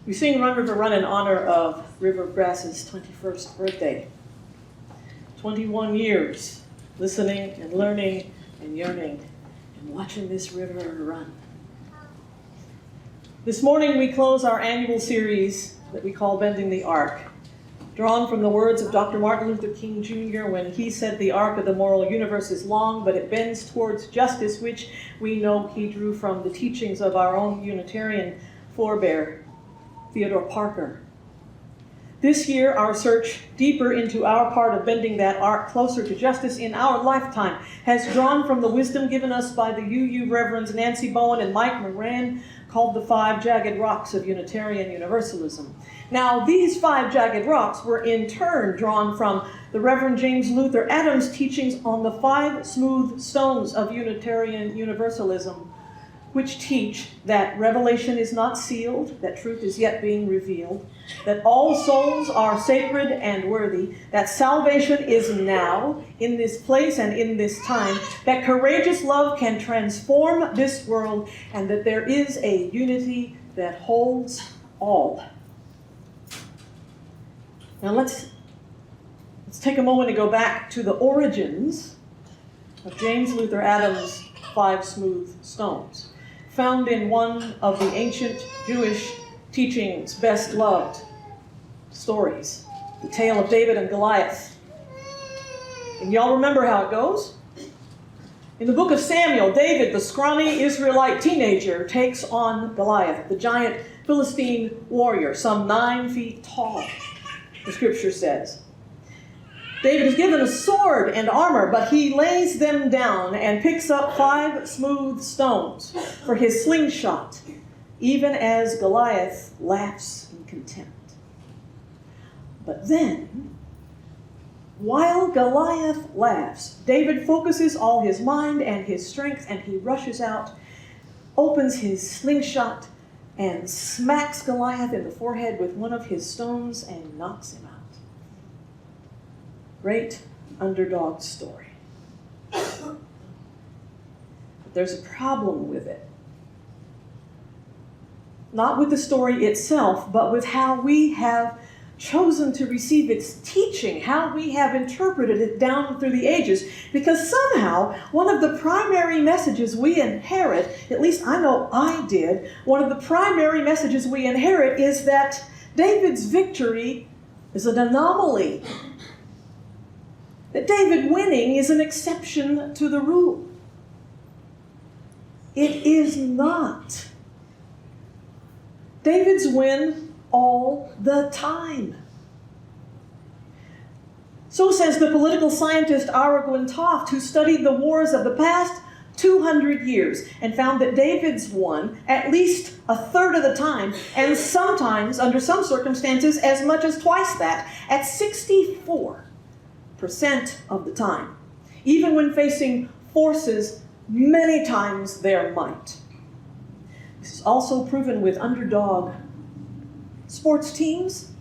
We sing Run River Run in honor of River Brass's 21st birthday. 21 years listening and learning and yearning and watching this river run. This morning we close our annual series that we call Bending the Arc, drawn from the words of Dr. Martin Luther King Jr. when he said the arc of the moral universe is long, but it bends towards justice, which we know he drew from the teachings of our own Unitarian forebear, Theodore Parker. This year, our search deeper into our part of bending that arc closer to justice in our lifetime has drawn from the wisdom given us by the UU Reverends Nancy Bowen and Mike Moran, called the 5 Jagged Rocks of Unitarian Universalism. Now, these 5 jagged rocks were in turn drawn from the Reverend James Luther Adams' teachings on the 5 smooth stones of Unitarian Universalism, which teach that revelation is not sealed, that truth is yet being revealed, that all souls are sacred and worthy, that salvation is now, in this place and in this time, that courageous love can transform this world, and that there is a unity that holds all. Now let's take a moment to go back to the origins of James Luther Adams' 5 smooth stones, found in one of the ancient Jewish teachings' best loved stories, the tale of David and Goliath. And y'all remember how it goes? In the book of Samuel, David, the scrawny Israelite teenager, takes on Goliath, the giant Philistine warrior, some 9 feet tall, the scripture says. David is given a sword and armor, but he lays them down and picks up 5 smooth stones for his slingshot, even as Goliath laughs in contempt. But then, while Goliath laughs, David focuses all his mind and his strength, and he rushes out, opens his slingshot, and smacks Goliath in the forehead with one of his stones and knocks him out. Great underdog story. But there's a problem with it. Not with the story itself, but with how we have chosen to receive its teaching, how we have interpreted it down through the ages. Because somehow, one of the primary messages we inherit, at least I know I did, one of the primary messages we inherit is that David's victory is an anomaly. That David winning is an exception to the rule. It is not. David's win all the time. So says the political scientist Ira Gwyntoft, who studied the wars of the past 200 years and found that David's won at least a third of the time, and sometimes, under some circumstances, as much as twice that, at 64% of the time, even when facing forces many times their might. This is also proven with underdog sports teams,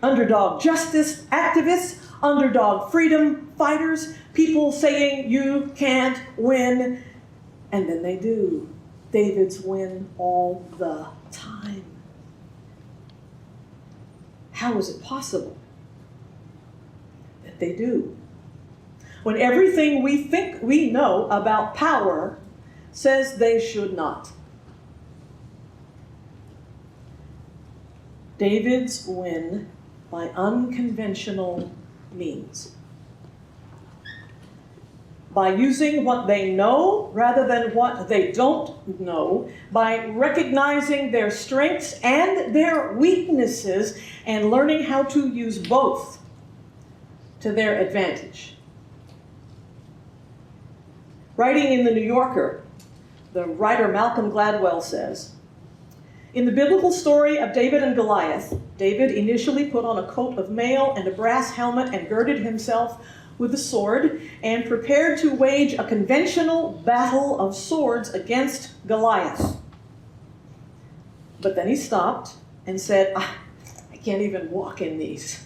underdog justice activists, underdog freedom fighters, people saying you can't win, and then they do. David's win all the time. How is it possible that they do, when everything we think we know about power says they should not? David's win by unconventional means. By using what they know rather than what they don't know, by recognizing their strengths and their weaknesses and learning how to use both to their advantage. Writing in the New Yorker, the writer Malcolm Gladwell says, in the biblical story of David and Goliath, David initially put on a coat of mail and a brass helmet and girded himself with a sword and prepared to wage a conventional battle of swords against Goliath. But then he stopped and said, I can't even walk in these.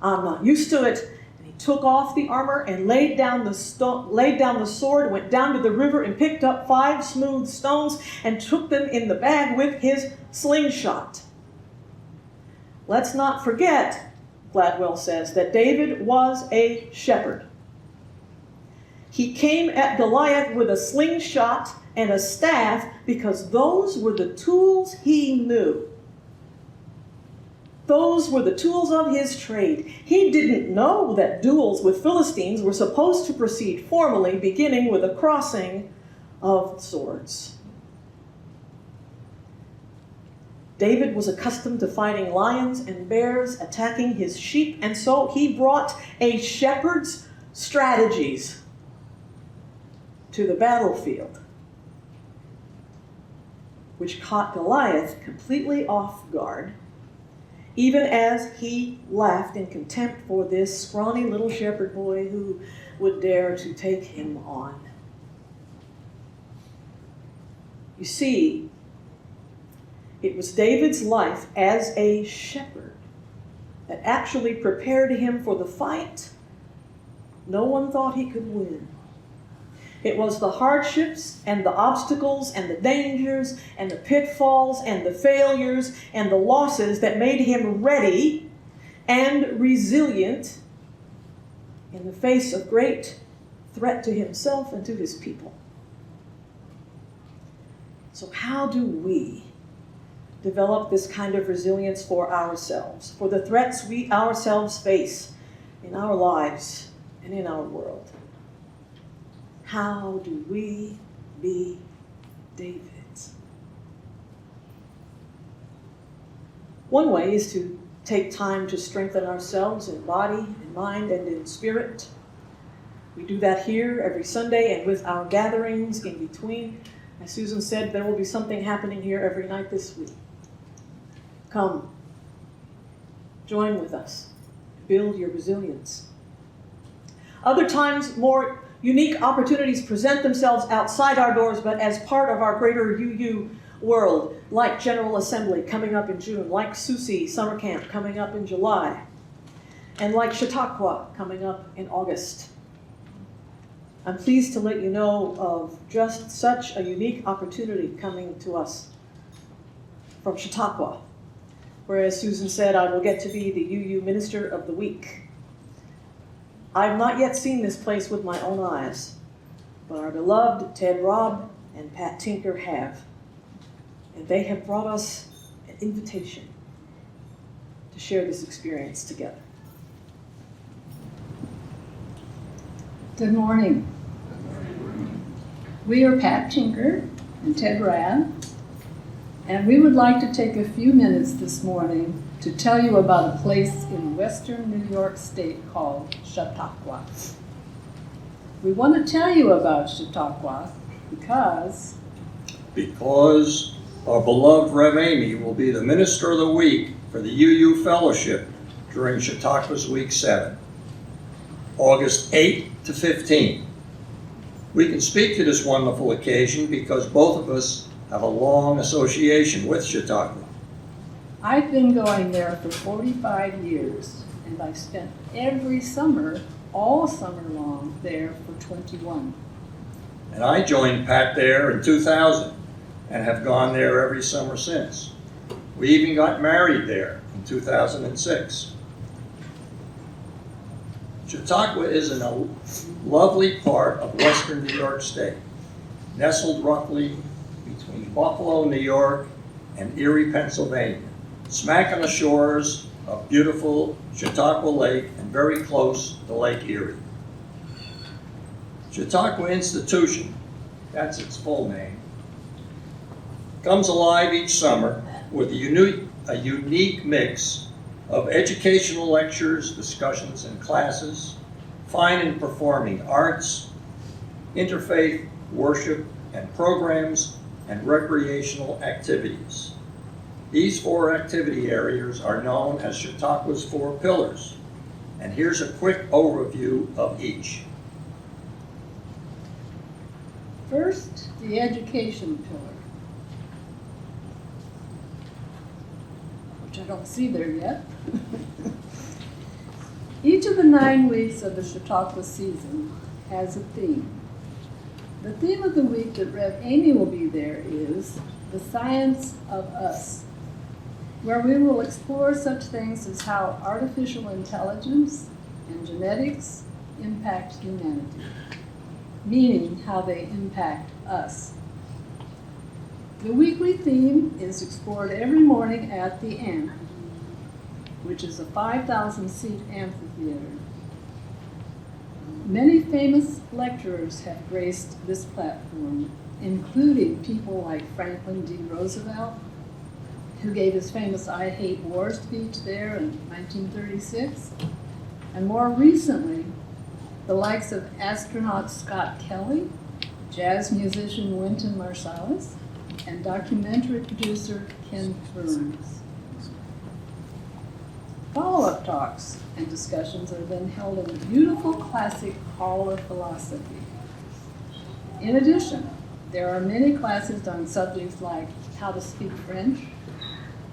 I'm not used to it. And he took off the armor and laid down the sword, went down to the river and picked up 5 smooth stones and took them in the bag with his slingshot. Let's not forget, Gladwell says, that David was a shepherd. He came at Goliath with a slingshot and a staff because those were the tools he knew. Those were the tools of his trade. He didn't know that duels with Philistines were supposed to proceed formally, beginning with a crossing of swords. David was accustomed to fighting lions and bears, attacking his sheep, and so he brought a shepherd's strategies to the battlefield, which caught Goliath completely off guard, even as he laughed in contempt for this scrawny little shepherd boy who would dare to take him on. You see, it was David's life as a shepherd that actually prepared him for the fight no one thought he could win. It was the hardships and the obstacles and the dangers and the pitfalls and the failures and the losses that made him ready and resilient in the face of great threat to himself and to his people. So how do we develop this kind of resilience for ourselves, for the threats we ourselves face in our lives and in our world? How do we be Davids? One way is to take time to strengthen ourselves in body, in mind, and in spirit. We do that here every Sunday and with our gatherings in between. As Susan said, there will be something happening here every night this week. Come, join with us, build your resilience. Other times, more unique opportunities present themselves outside our doors, but as part of our greater UU world, like General Assembly coming up in June, like Susi Summer Camp coming up in July, and like Chautauqua coming up in August. I'm pleased to let you know of just such a unique opportunity coming to us from Chautauqua, where, as Susan said, I will get to be the UU Minister of the Week. I've not yet seen this place with my own eyes, but our beloved Ted Robb and Pat Tinker have. And they have brought us an invitation to share this experience together. Good morning. We are Pat Tinker and Ted Rabb, and we would like to take a few minutes this morning to tell you about a place in western New York State called Chautauqua. We want to tell you about Chautauqua because our beloved Rev. Amy will be the Minister of the Week for the UU Fellowship during Chautauqua's Week 7, August 8 to 15. We can speak to this wonderful occasion because both of us have a long association with Chautauqua. I've been going there for 45 years, and I spent every summer, all summer long, there for 21. And I joined Pat there in 2000 and have gone there every summer since. We even got married there in 2006. Chautauqua is in a lovely part of western New York State, nestled roughly between Buffalo, New York, and Erie, Pennsylvania, smack on the shores of beautiful Chautauqua Lake and very close to Lake Erie. Chautauqua Institution, that's its full name, comes alive each summer with a unique mix of educational lectures, discussions, and classes, fine and performing arts, interfaith worship and programs, and recreational activities. These 4 activity areas are known as Chautauqua's 4 pillars, and here's a quick overview of each. First, the education pillar, which I don't see there yet. Each of the 9 weeks of the Chautauqua season has a theme. The theme of the week that Rev. Amy will be there is The Science of Us, where we will explore such things as how artificial intelligence and genetics impact humanity, meaning how they impact us. The weekly theme is explored every morning at the Amp, which is a 5,000-seat amphitheater. Many famous lecturers have graced this platform, including people like Franklin D. Roosevelt, who gave his famous I Hate War speech there in 1936, and more recently, the likes of astronaut Scott Kelly, jazz musician Wynton Marsalis, and documentary producer Ken Burns. Follow-up talks and discussions are then held in the beautiful classic Hall of Philosophy. In addition, there are many classes on subjects like how to speak French,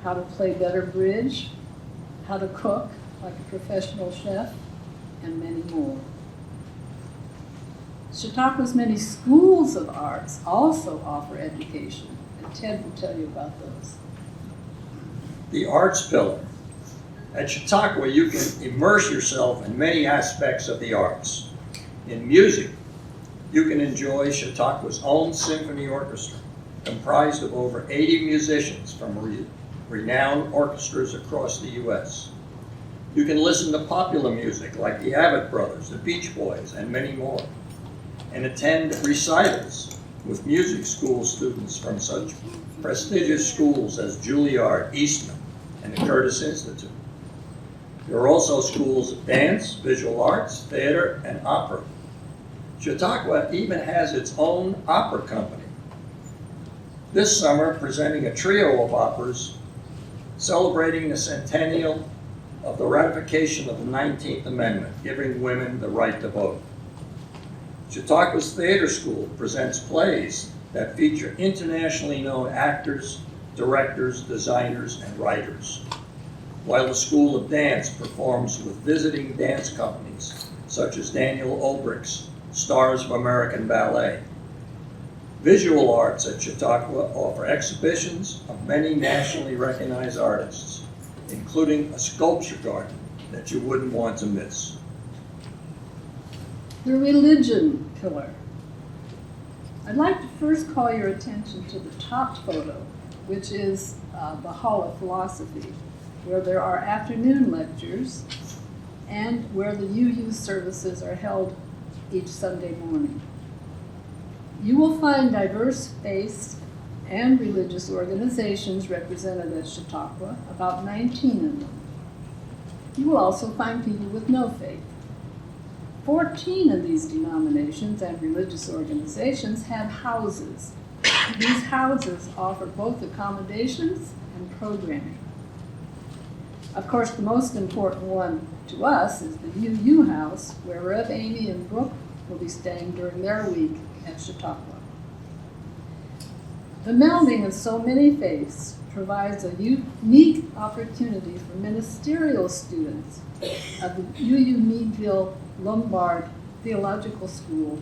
how to play better bridge, how to cook like a professional chef, and many more. Chautauqua's many schools of arts also offer education, and Ted will tell you about those. The arts pillar. At Chautauqua, you can immerse yourself in many aspects of the arts. In music, you can enjoy Chautauqua's own symphony orchestra, comprised of over 80 musicians from renowned orchestras across the U.S. You can listen to popular music like the Avett Brothers, the Beach Boys, and many more, and attend recitals with music school students from such prestigious schools as Juilliard, Eastman, and the Curtis Institute. There are also schools of dance, visual arts, theater, and opera. Chautauqua even has its own opera company. This summer, presenting a trio of operas celebrating the centennial of the ratification of the 19th Amendment, giving women the right to vote. Chautauqua's Theater School presents plays that feature internationally known actors, directors, designers, and writers, while the School of Dance performs with visiting dance companies such as Daniel Olbricht's Stars of American Ballet. Visual arts at Chautauqua offer exhibitions of many nationally recognized artists, including a sculpture garden that you wouldn't want to miss. The religion pillar. I'd like to first call your attention to the top photo, which is the Hall of Philosophy, where there are afternoon lectures and where the UU services are held each Sunday morning. You will find diverse faiths and religious organizations represented at Chautauqua, about 19 of them. You will also find people with no faith. 14 of these denominations and religious organizations have houses. These houses offer both accommodations and programming. Of course, the most important one to us is the UU house, where Rev. Amy and Brooke will be staying during their week at Chautauqua. The melding of so many faiths provides a unique opportunity for ministerial students of the UU Meadville Lombard Theological School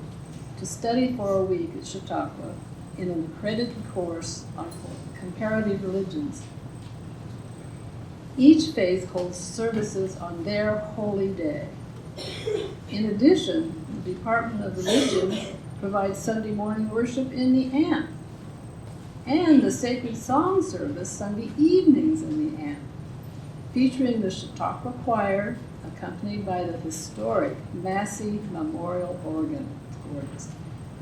to study for a week at Chautauqua in an accredited course on comparative religions. Each faith holds services on their holy day. In addition, the Department of Religion provides Sunday morning worship in the AMP and the Sacred Song service Sunday evenings in the AMP, featuring the Chautauqua Choir accompanied by the historic Massey Memorial Organ. It's gorgeous.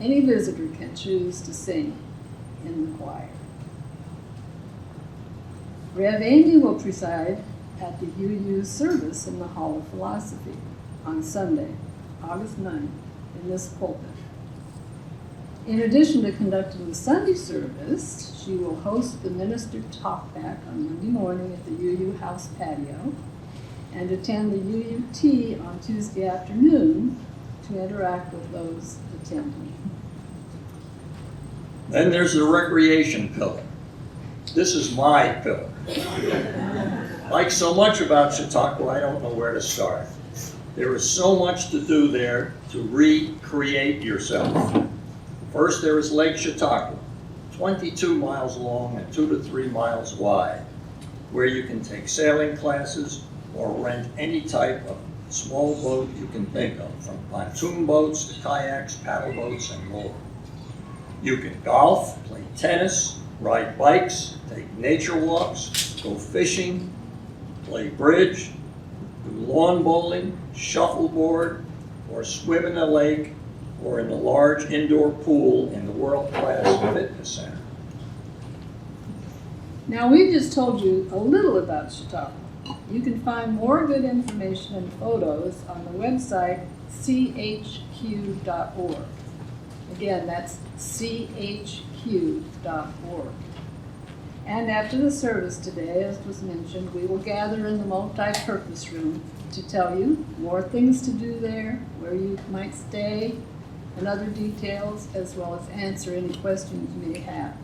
Any visitor can choose to sing in the choir. Rev. Amy will preside at the UU service in the Hall of Philosophy on Sunday, August 9th, in this pulpit. In addition to conducting the Sunday service, she will host the minister talkback on Monday morning at the UU house patio and attend the UU tea on Tuesday afternoon to interact with those attending. Then there's the recreation pillar. This is my pillar. Like so much about Chautauqua, I don't know where to start. There is so much to do there to recreate yourself. First, there is Lake Chautauqua, 22 miles long and 2 to 3 miles wide, where you can take sailing classes or rent any type of small boat you can think of, from pontoon boats to kayaks, paddle boats, and more. You can golf, play tennis, ride bikes, take nature walks, go fishing, play bridge, do lawn bowling, shuffleboard, or swim in the lake or in the large indoor pool in the world-class fitness center. Now, we just told you a little about Chautauqua. You can find more good information and photos on the website chq.org. Again, that's chq.org. And after the service today, as was mentioned, we will gather in the multi-purpose room to tell you more things to do there, where you might stay, and other details, as well as answer any questions you may have.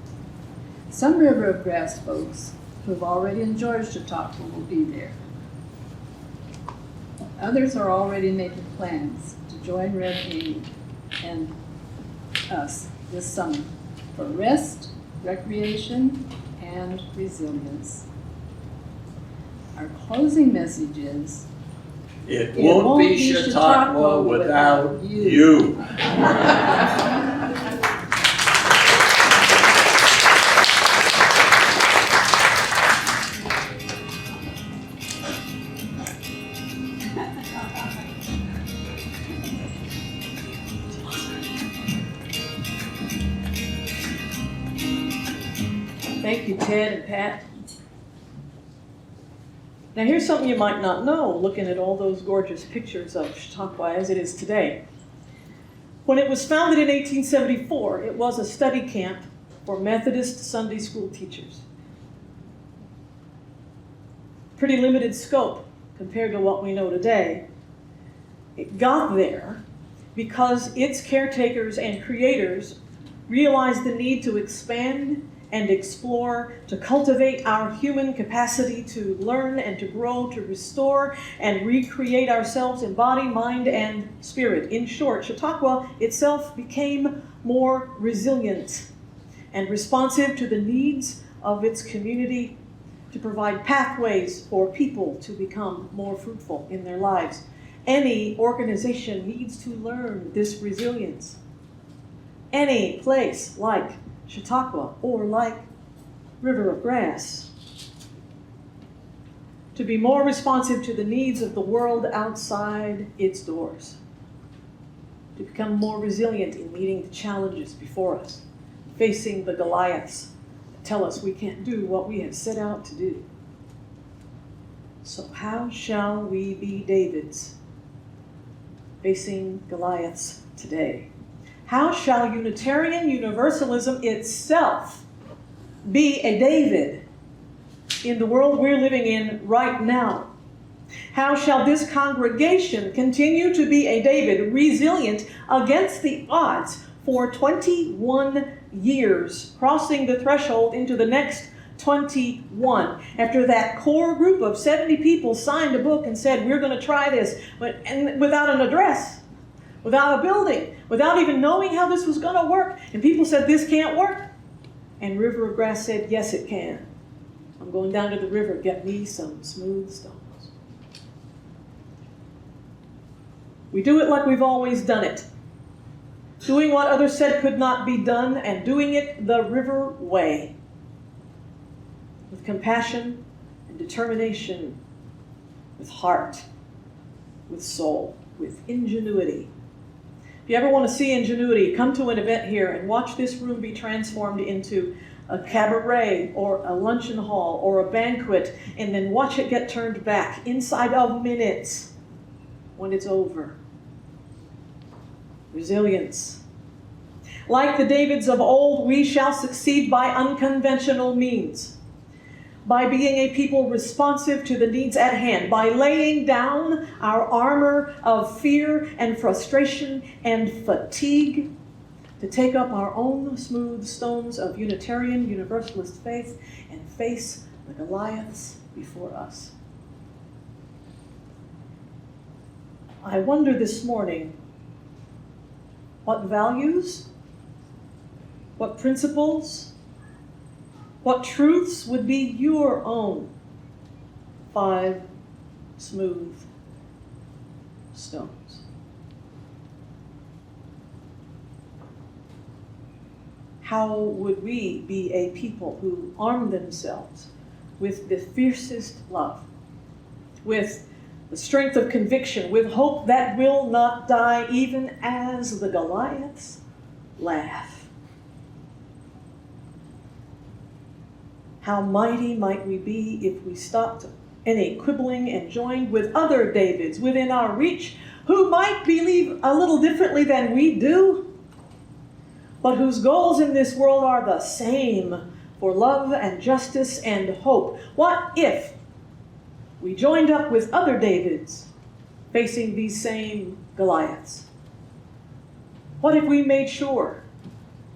Some River of Grass folks who have already enjoyed Chautauqua will be there. Others are already making plans to join Red Wing and us this summer for rest, recreation, and resilience. Our closing message is, It won't be Chautauqua without you. Thank you, Ted and Pat. Now here's something you might not know, looking at all those gorgeous pictures of Chautauqua as it is today. When it was founded in 1874, it was a study camp for Methodist Sunday school teachers. Pretty limited scope compared to what we know today. It got there because its caretakers and creators realized the need to expand and explore, to cultivate our human capacity to learn and to grow, to restore and recreate ourselves in body, mind, and spirit. In short, Chautauqua itself became more resilient and responsive to the needs of its community, to provide pathways for people to become more fruitful in their lives. Any organization needs to learn this resilience. Any place like Chautauqua or like River of Grass, to be more responsive to the needs of the world outside its doors, to become more resilient in meeting the challenges before us, facing the Goliaths that tell us we can't do what we have set out to do. So how shall we be Davids facing Goliaths today? How shall Unitarian Universalism itself be a David in the world we're living in right now? How shall this congregation continue to be a David, resilient against the odds for 21 years, crossing the threshold into the next 21, after that core group of 70 people signed a book and said, we're going to try this, and without an address, without a building, without even knowing how this was going to work. And people said, this can't work. And River of Grass said, yes, it can. I'm going down to the river, get me some smooth stones. We do it like we've always done it. Doing what others said could not be done, and doing it the river way. With compassion and determination, with heart, with soul, with ingenuity. If you ever want to see ingenuity, come to an event here and watch this room be transformed into a cabaret or a luncheon hall or a banquet, and then watch it get turned back inside of minutes when it's over. Resilience. Like the Davids of old, we shall succeed by unconventional means, by being a people responsive to the needs at hand, by laying down our armor of fear and frustration and fatigue to take up our own smooth stones of Unitarian Universalist faith and face the Goliaths before us. I wonder this morning, what values, what principles, what truths would be your own 5 smooth stones? How would we be a people who arm themselves with the fiercest love, with the strength of conviction, with hope that will not die, even as the Goliaths laugh? How mighty might we be if we stopped any quibbling and joined with other Davids within our reach who might believe a little differently than we do, but whose goals in this world are the same, for love and justice and hope. What if we joined up with other Davids facing these same Goliaths? What if we made sure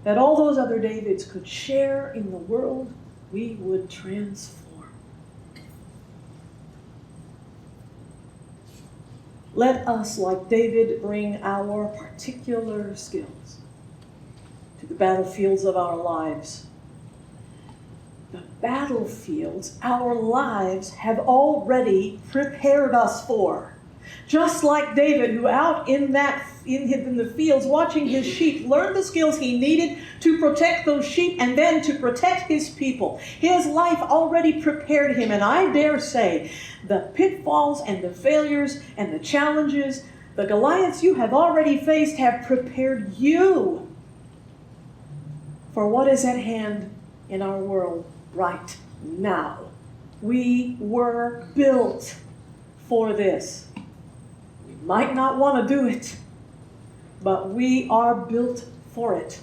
that all those other Davids could share in the world we would transform? Let us, like David, bring our particular skills to the battlefields of our lives. The battlefields our lives have already prepared us for. Just like David, who out in the fields watching his sheep learned the skills he needed to protect those sheep and then to protect his people. His life already prepared him, and I dare say the pitfalls and the failures and the challenges, the Goliaths you have already faced, have prepared you for what is at hand in our world right now. We were built for this. We might not want to do it, but we are built for it.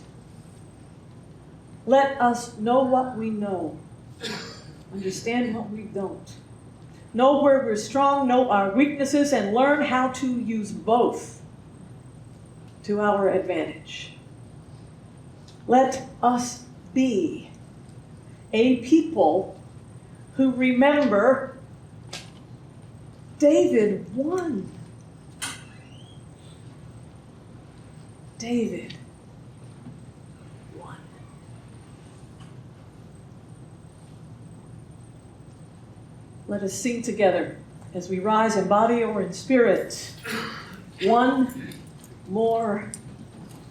Let us know what we know, understand what we don't, know where we're strong, know our weaknesses, and learn how to use both to our advantage. Let us be a people who remember David won. David won. Let us sing together as we rise in body or in spirit. One more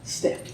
step.